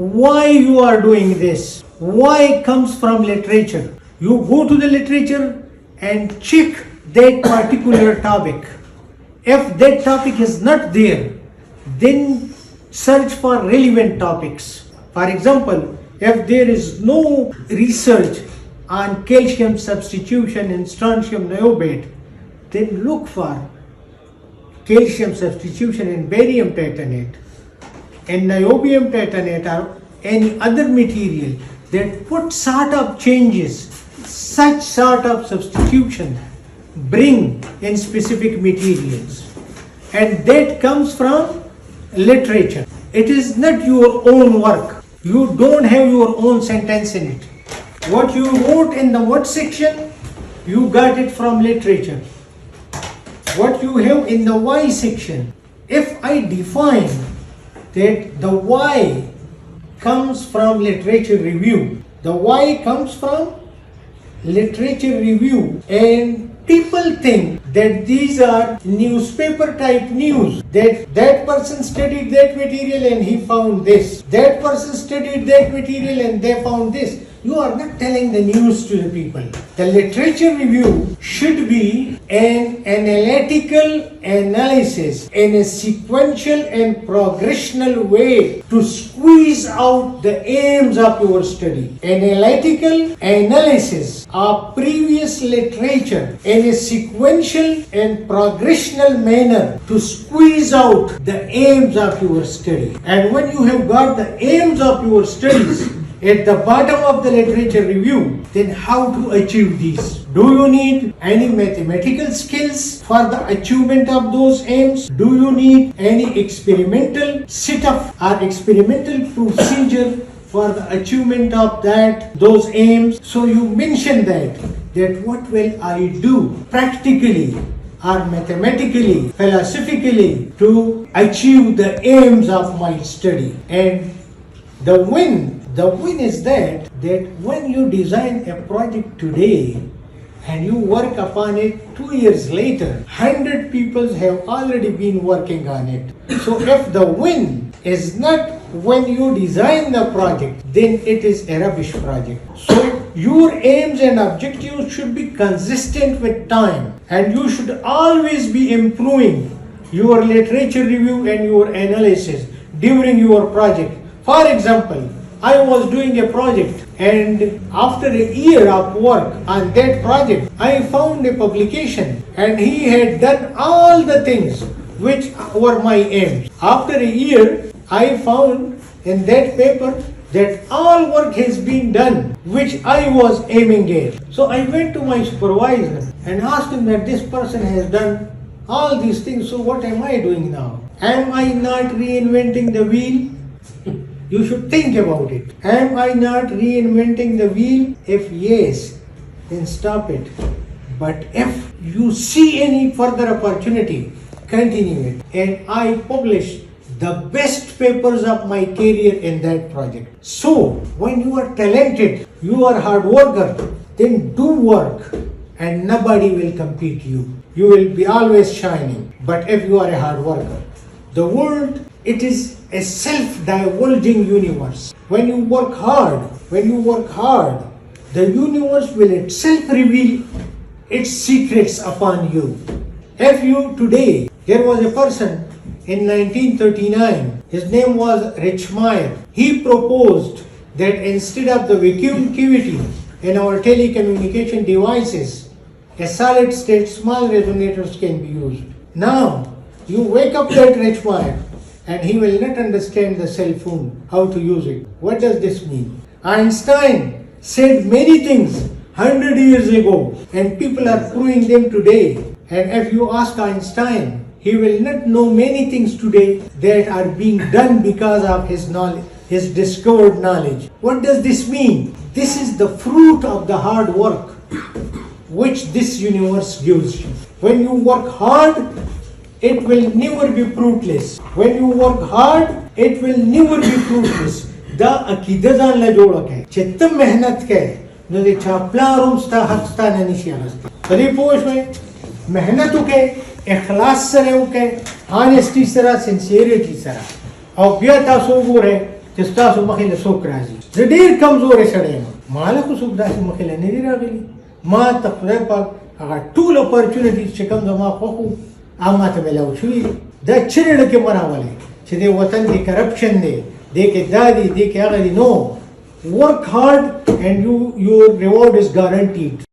why you are doing this, why comes from literature. You go to the literature and check that particular topic. If that topic is not there, then search for relevant topics. For example, if there is no research on calcium substitution in strontium niobate, then look for calcium substitution in barium titanate and niobium titanate or any other material that what sort of changes such sort of substitution bring in specific materials, and that comes from literature. It is not your own work. You don't have your own sentence in it. What you wrote in the what section, you got it from literature. What you have in the why section, if I define that the why comes from literature review, the why comes from literature review, and people think that these are newspaper type news, that person studied that material and he found this, that person studied that material and they found this. You are not telling the news to the people. The literature review should be an analytical analysis in a sequential and progressional way to squeeze out the aims of your study. Analytical analysis of previous literature in a sequential and progressional manner to squeeze out the aims of your study. And when you have got the aims of your studies at the bottom of the literature review, then how to achieve these? Do you need any mathematical skills for the achievement of those aims? Do you need any experimental setup or experimental procedure for the achievement of those aims? So you mention that what will I do practically or mathematically, philosophically to achieve the aims of my study. And the win is that when you design a project today and you work upon it 2 years later, 100 people have already been working on it. So if the win is not when you design the project, then it is a rubbish project. So your aims and objectives should be consistent with time, and you should always be improving your literature review and your analysis during your project. For example, I was doing a project, and after a year of work on that project, I found a publication and he had done all the things which were my aims. After a year, I found in that paper that all work has been done which I was aiming at. So I went to my supervisor and asked him that this person has done all these things, so what am I doing now? Am I not reinventing the wheel? You should think about it. Am I not reinventing the wheel? If yes, then stop it. But if you see any further opportunity, continue it. And I published the best papers of my career in that project. So, when you are talented, you are hard worker, then do work and nobody will compete you. You will be always shining. But if you are a hard worker, the world, it is a self-divulging universe. When you work hard, the universe will itself reveal its secrets upon you. If you today, there was a person in 1939, his name was Richmond. He proposed that instead of the vacuum cavity in our telecommunication devices, a solid state small resonators can be used. Now, you wake up that Richmond and he will not understand the cell phone, how to use it. What does this mean? Einstein said many things 100 years ago and people are proving them today. And if you ask Einstein, he will not know many things today that are being done because of his knowledge, his discovered knowledge. What does this mean? This is the fruit of the hard work which this universe gives you. When you work hard, it will never be fruitless. When you work hard, it will never be fruitless. Da akida zan la joda ke chitta mehnat ke no de chaplarum sta hatsta nani shiarasta tari posh mein mehnat ke ikhlas sare ke honesty sara sincerity sara aw biya ta so gore چې ستاسو مخې له څوک راځي. زه ډېر کمزوری سړی یم، ما له خو څوک داسې مخې له نه دي راغلي. ما ته خدای پاک هغه ټول اپرچونټیز چې کوم زما خوښ وو هغه ما ته میلاو شوي. دا چرې کې مه راولئ چې دې وطن کې کرپشن دی، دې کې دا دی، دې کې هغه دی. نو ورک هارډ and your reward is guaranteed.